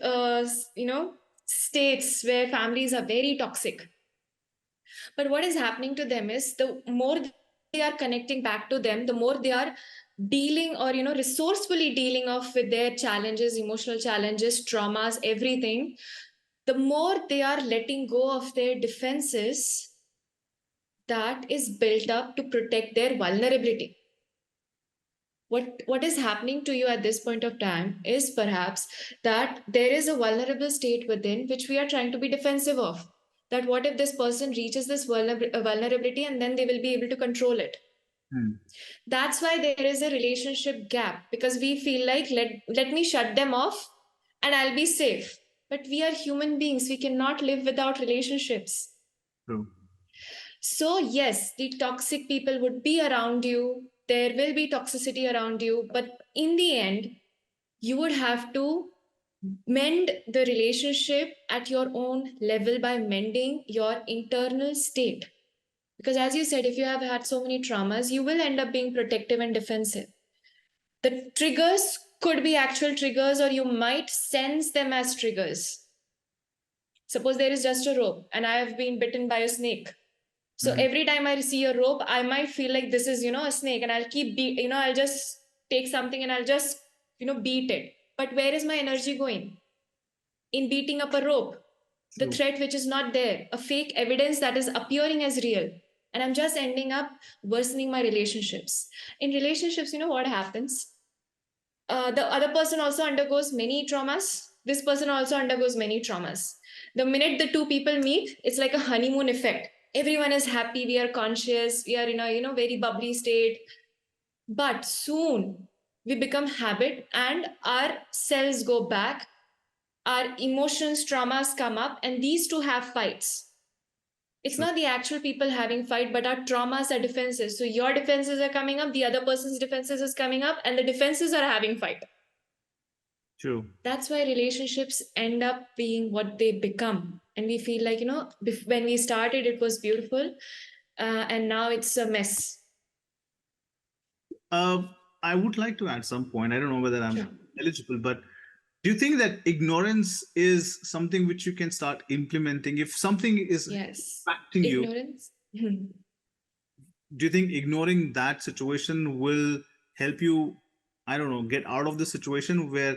states where families are very toxic. But what is happening to them is the more they are connecting back to them, the more they are dealing or resourcefully dealing off with their challenges, emotional challenges, traumas, everything, the more they are letting go of their defenses that is built up to protect their vulnerability. What is happening to you at this point of time is perhaps that there is a vulnerable state within which we are trying to be defensive of. That what if this person reaches this vulnerability and then they will be able to control it. Mm. That's why there is a relationship gap, because we feel like let me shut them off and I'll be safe. But we are human beings, we cannot live without relationships. True. So yes, the toxic people would be around you, there will be toxicity around you, but in the end you would have to mend the relationship at your own level by mending your internal state. Because as you said, if you have had so many traumas, you will end up being protective and defensive. The triggers could be actual triggers, or you might sense them as triggers. Suppose there is just a rope and I have been bitten by a snake. So Mm-hmm. every time I see a rope, I might feel like this is, a snake, and I'll I'll just take something and I'll just, beat it. But where is my energy going? In beating up a rope, the True. threat which is not there, a fake evidence that is appearing as real. And I'm just ending up worsening my relationships. In relationships, you know what happens? The other person also undergoes many traumas. This person also undergoes many traumas. The minute the two people meet, it's like a honeymoon effect. Everyone is happy, we are conscious, we are in a very bubbly state. But soon we become habit and our cells go back, our emotions, traumas come up, and these two have fights. It's True. not the actual people having fight, but our traumas are defenses. So your defenses are coming up, the other person's defenses is coming up, and the defenses are having fight. True. That's why relationships end up being what they become. And we feel like, when we started, it was beautiful, and now it's a mess. Uh, I would like to add some point. I don't know whether I'm Sure. eligible, but do you think that ignorance is something which you can start implementing? If something is Yes. impacting you, Ignorance. do you think ignoring that situation will help you, I don't know, get out of the situation where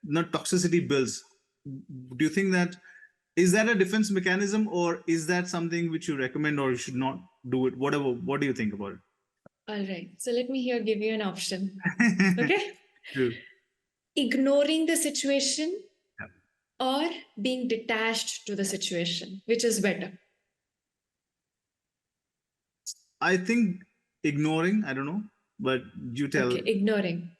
not toxicity builds? Do you think that is that a defense mechanism, or is that something which you recommend, or you should not do it? Whatever. What do you think about All right. So let me here give you an option. it? Okay. True. Ignoring the situation Yeah. or being detached to the situation, which is better? I think ignoring, I don't know, but you tell. Okay, ignoring.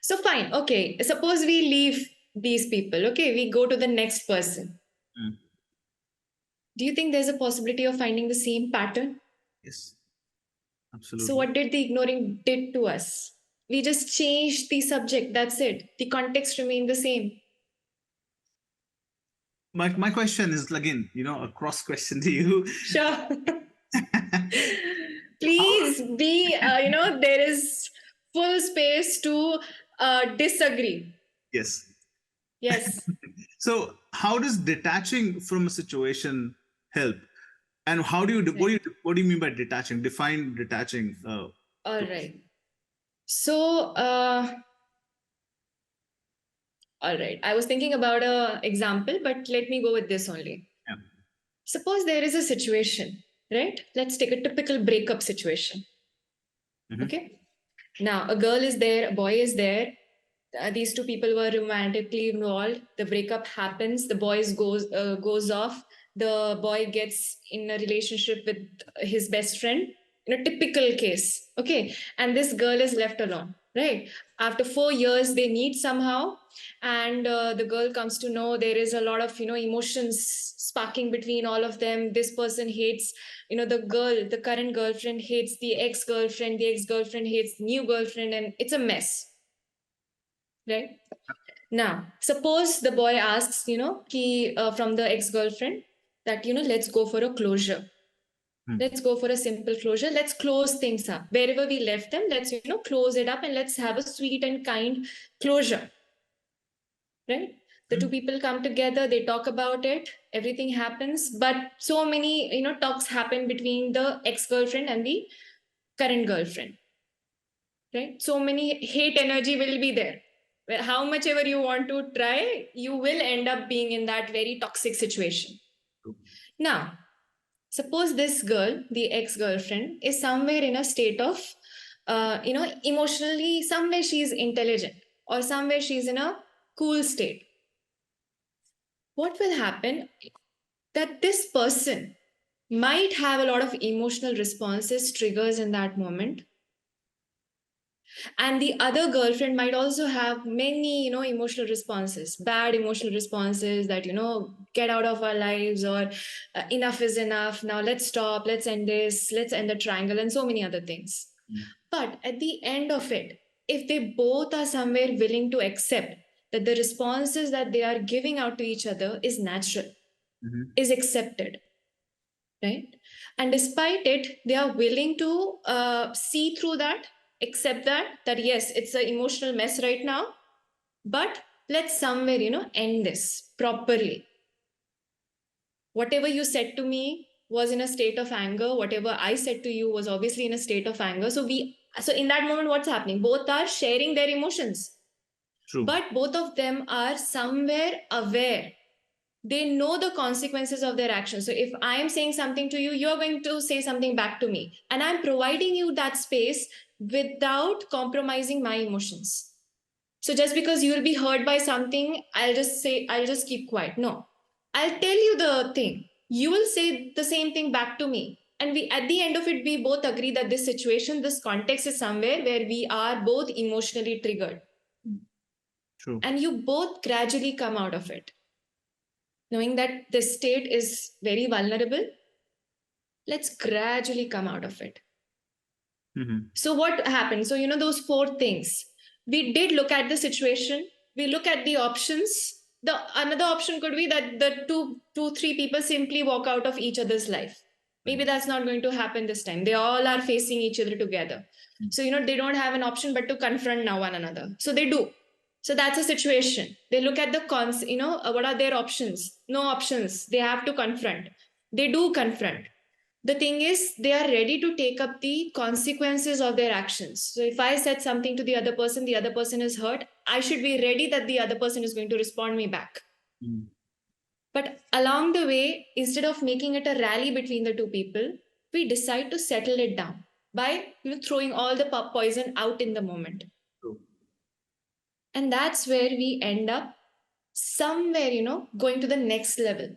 So fine. Okay. Suppose we leave these people. Okay. We go to the next person. Mm. Do you think there's a possibility of finding the same pattern? Yes, So absolutely. what did the ignoring did to us? We just changed the subject. That's it. The context remained the same. My question is again, a cross question to you. Sure. How? Please be, there is full space to disagree. Yes. Yes. So, how does detaching from a situation help? And how do you Right. what do you mean by detaching? Define detaching. All right. So, all right. I was thinking about a example, but let me go with this only. Yeah. Suppose there is a situation, right? Let's take a typical breakup situation. Mhm. Okay. Now, a girl is there, a boy is there. These two people were romantically involved. The breakup happens. The boy goes off. The boy gets in a relationship with his best friend. In a typical case, okay. And this girl is left alone. right? After 4 years, they meet somehow, and the girl comes to know there is a lot of emotions sparking between all of them. This person hates the current girlfriend hates the ex-girlfriend, the ex-girlfriend hates the new girlfriend, and it's a mess, right? Now suppose the boy asks from the ex-girlfriend that let's go for a closure. Let's go for a simple closure. Let's close things up. Wherever we left them, let's close it up, and let's have a sweet and kind closure. Right? The two people come together, they talk about it, everything happens, but so many talks happen between the ex-girlfriend and the current girlfriend. Right? So many hate energy will be there. Well, how much ever you want to try, you will end up being in that very toxic situation. Now, suppose this girl, the ex-girlfriend, is somewhere in a state of, emotionally, somewhere she's intelligent, or somewhere she's in a cool state. What will happen? That this person might have a lot of emotional responses, triggers in that moment. And the other girlfriend might also have many emotional responses, bad emotional responses, that get out of our lives, or enough is enough, now let's stop, let's end this, let's end the triangle, and so many other things. But at the end of it, if they both are somewhere willing to accept that the responses that they are giving out to each other is natural, is accepted, right? And despite it, they are willing to see through that, accept that yes, it's an emotional mess right now, but let's somewhere end this properly. Whatever you said to me was in a state of anger, whatever I said to you was obviously in a state of anger. So in that moment, what's happening? Both are sharing their emotions. True. But both of them are somewhere aware. They know the consequences of their actions. So if I am saying something to you, you're going to say something back to me. And I'm providing you that space without compromising my emotions. So just because you'll be hurt by something, I'll just keep quiet. No, I'll tell you the thing. You will say the same thing back to me. And we, at the end of it, we both agree that this situation, this context is somewhere where we are both emotionally triggered. True. And you both gradually come out of it, knowing that this state is very vulnerable. Let's gradually come out of it. So what happened? So, those 4 things. We did look at the situation. We look at the options. Another option could be that the two, 3 people simply walk out of each other's life. Maybe that's not going to happen this time. They all are facing each other together. So, they don't have an option but to confront now one another. So they do. So that's a situation. They look at the cons, what are their options? No options. They have to confront. They do confront. The thing is, they are ready to take up the consequences of their actions. So if I said something to the other person is hurt, I should be ready that the other person is going to respond me back. But along the way, instead of making it a rally between the 2 people, we decide to settle it down by throwing all the poison out in the moment. True. And that's where we end up somewhere, going to the next level.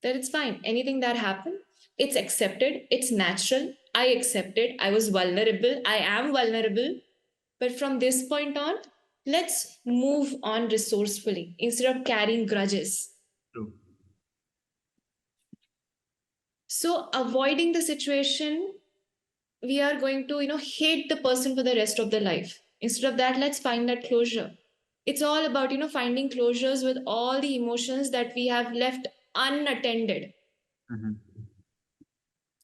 That it's fine. Anything that happened, it's accepted. It's natural. I accept it. I was vulnerable. I am vulnerable. But from this point on, let's move on resourcefully instead of carrying grudges. True. So avoiding the situation, we are going to, hate the person for the rest of their life. Instead of that, let's find that closure. It's all about, finding closures with all the emotions that we have left unattended.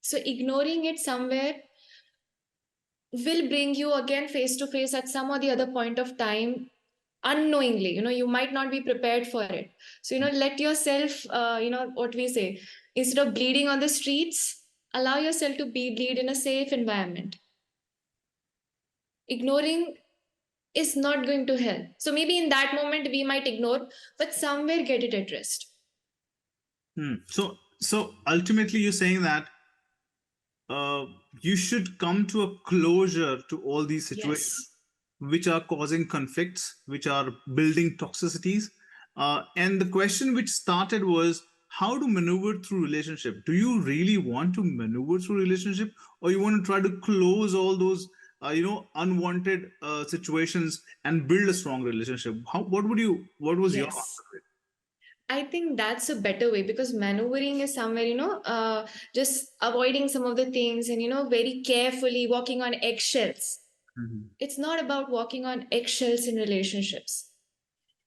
So ignoring it somewhere will bring you again face to face at some or the other point of time unknowingly. You might not be prepared for it. So, let yourself, what we say, instead of bleeding on the streets, allow yourself to bleed in a safe environment. Ignoring is not going to help. So maybe in that moment we might ignore, but somewhere get it addressed. So ultimately you're saying that you should come to a closure to all these situations, which are causing conflicts, which are building toxicities. And the question which started was how to maneuver through relationship. Do you really want to maneuver through relationship, or you want to try to close all those unwanted situations and build a strong relationship? What was your Yes. I think that's a better way, because maneuvering is somewhere, just avoiding some of the things and, very carefully walking on eggshells. answer? It's not about walking on eggshells in relationships.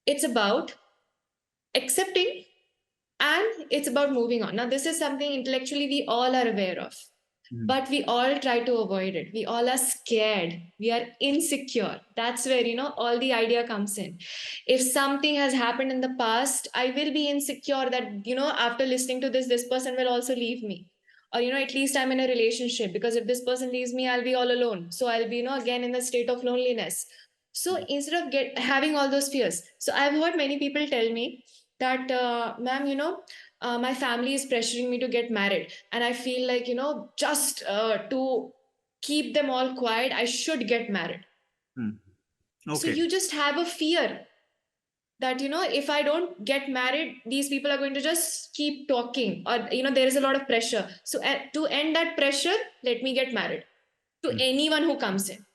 It's about accepting, and it's about moving on. Now, this is something intellectually we all are aware of, Mhm. but we all try to avoid it. We all are scared. We are insecure. That's where, all the idea comes in. If something has happened in the past, I will be insecure that, after listening to this person will also leave me. Or, at least I'm in a relationship, because if this person leaves me, I'll be all alone. So I'll be, again in the state of loneliness. So instead of having all those fears, so I've heard many people tell me that, ma'am, my family is pressuring me to get married, and I feel like, just to keep them all quiet, I should get married. Hmm. So Okay. you just have a fear that, if I don't get married, these people are going to just keep talking, or, there is a lot of pressure. So to end that pressure, let me get married to Hmm. anyone who comes in.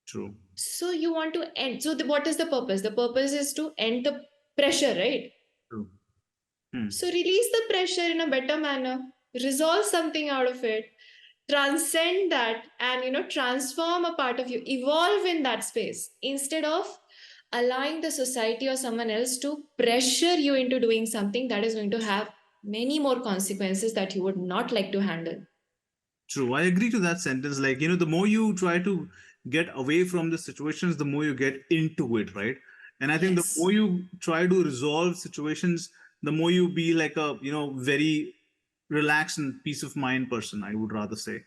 True. So you want to end. So what is the purpose? The purpose is to end the pressure, right? True. Hmm. So release the pressure in a better manner, resolve something out of it, transcend that, and, transform a part of you, evolve in that space, instead of allowing the society or someone else to pressure you into doing something that is going to have many more consequences that you would not like to handle. True. I agree to that sentence. Like, the more you try to get away from the situations, the more you get into it, right? And I think the more Yes. you try to resolve situations, the more you be like a, very relaxed and peace of mind person, I would rather say.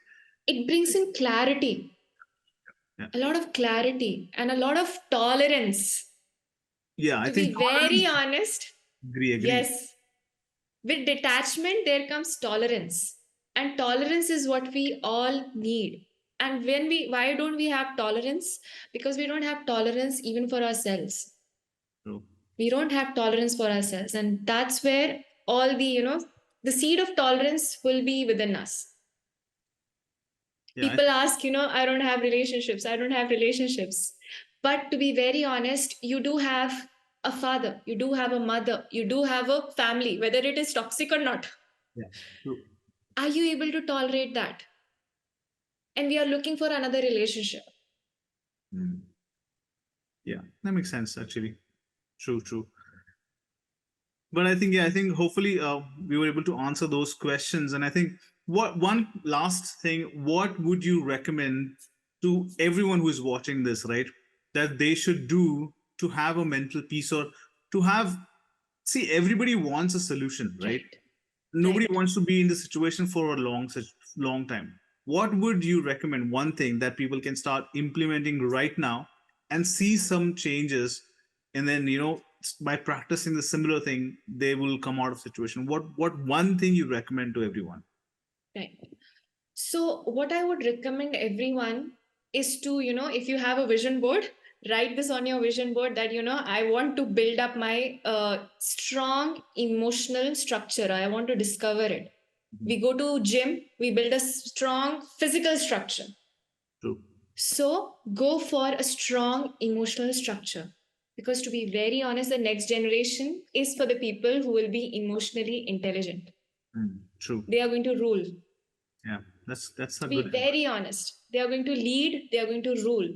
It brings in clarity, Yeah. a lot of clarity, and a lot of tolerance. Yeah. I To think be very tolerance, honest, agree. yes, with detachment, there comes tolerance. And tolerance is what we all need. And why don't we have tolerance? Because we don't have tolerance even for ourselves. True. We don't have tolerance for ourselves. And that's where all the seed of tolerance will be within us. Yeah. People ask, I don't have relationships. I don't have relationships. But to be very honest, you do have a father, you do have a mother, you do have a family, whether it is toxic or not. Yeah. True. Are you able to tolerate that? And we are looking for another relationship. Hmm. Yeah. That makes sense, actually. True. True. But I think, yeah, I think hopefully we were able to answer those questions. And I think what one last thing, what would you recommend to everyone who is watching this, right, that they should do to have a mental peace, or to have, see, everybody wants a solution, right? Right. Nobody Right. wants to be in the situation for a long time. What would you recommend, one thing that people can start implementing right now and see some changes, and then, by practicing the similar thing, they will come out of situation? What one thing you recommend to everyone? Right. So, what I would recommend everyone is to, if you have a vision board, write this on your vision board that, I want to build up my strong emotional structure. I want to discover it. Mhm. We go to gym, we build a strong physical structure. True. So go for a strong emotional structure. Because to be very honest, the next generation is for the people who will be emotionally intelligent. True. They are going to rule. Yeah, that's a To good be very advice. honest, they are going to lead, they are going to rule.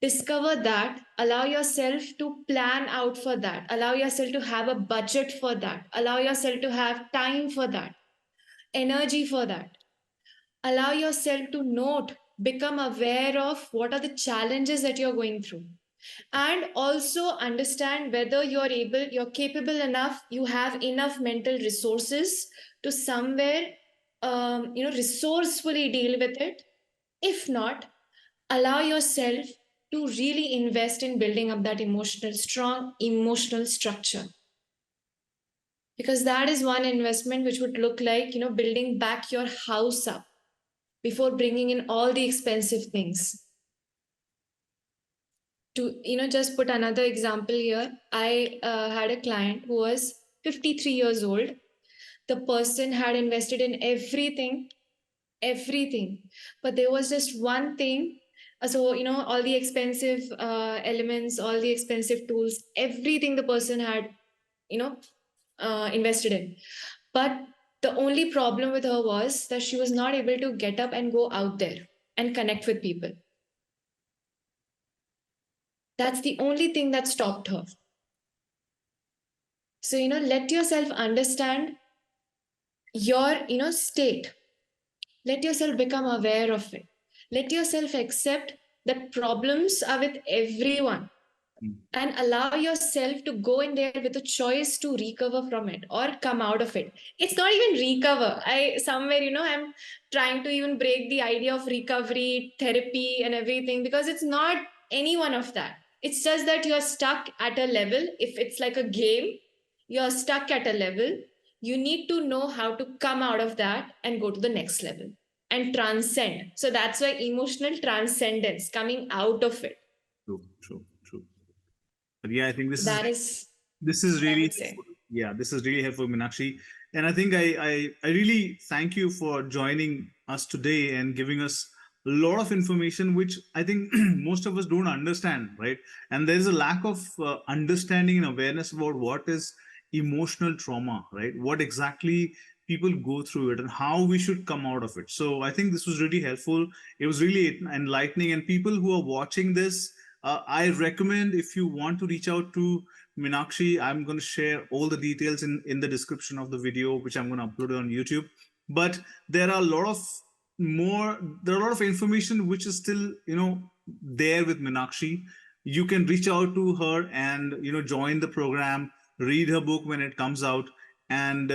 Discover that, allow yourself to plan out for that, allow yourself to have a budget for that, allow yourself to have time for that, energy for that. Allow yourself to note, become aware of what are the challenges that you're going through, and also understand whether you're capable enough, you have enough mental resources to somewhere, resourcefully deal with it. If not, allow yourself to really invest in building up that strong emotional structure, because that is one investment which would look like, building back your house up before bringing in all the expensive things. To, just put another example here, I had a client who was 53 years old. The person had invested in everything, everything. But there was just one thing. So, all the expensive elements, all the expensive tools, everything the person had, you know, invested in. But the only problem with her was that she was not able to get up and go out there and connect with people. That's the only thing that stopped her. So, let yourself understand your, state. Let yourself become aware of it. Let yourself accept that problems are with everyone, and allow yourself to go in there with a choice to recover from it or come out of it. It's not even recover. I'm trying to even break the idea of recovery, therapy, and everything, because it's not any one of that. It's just that you're stuck at a level. If it's like a game, you're stuck at a level. You need to know how to come out of that and go to the next level and transcend. So that's why emotional transcendence, coming out of it. True, true, true. But yeah, I think That is, this is I really would say. helpful. Yeah, this is really helpful, Meenakshi. And I think I really thank you for joining us today and giving us a lot of information, which I think most of us don't understand, right? And there's a lack of understanding and awareness about what is emotional trauma, right? What exactly people go through it and how we should come out of it. So I think this was really helpful. It was really enlightening. And people who are watching this, I recommend, if you want to reach out to Meenakshi, I'm going to share all the details in the description of the video, which I'm going to upload on YouTube. But there are a lot of there are a lot of information which is still, there with Meenakshi. You can reach out to her and, join the program, read her book when it comes out. And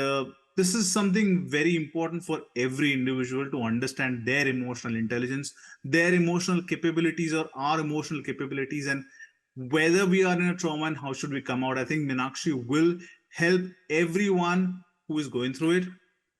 this is something very important for every individual to understand their emotional intelligence, their emotional capabilities, or our emotional capabilities, and whether we are in a trauma and how should we come out. I think Meenakshi will help everyone who is going through it.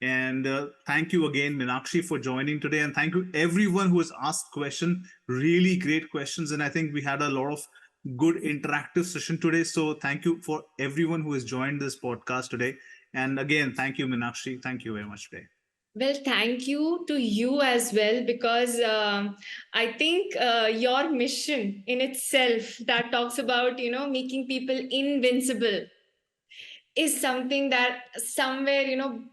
And thank you again, Meenakshi, for joining today. And thank you everyone who has asked questions, really great questions. And I think we had a lot of good interactive session today. So thank you for everyone who has joined this podcast today. And again, thank you, Meenakshi. Thank you very much today. Well, thank you to you as well, because I think your mission in itself that talks about, making people invincible is something that somewhere,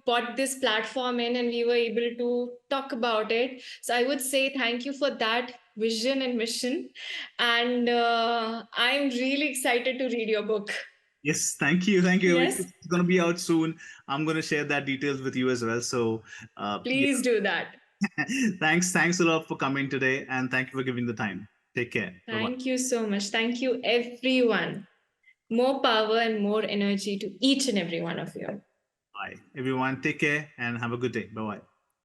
brought this platform in and we were able to talk about it. So I would say thank you for that vision and mission. And I'm really excited to read your book. Yes, thank you. Thank you. Yes, It's going to be out soon. I'm going to share that details with you as well. So, yeah. please do that. Thanks a lot for coming today. And thank you for giving the time. Take care. Bye-bye. Thank you so much. Thank you, everyone. More power and more energy to each and every one of you. Bye. Everyone, take care and have a good day. Bye-bye.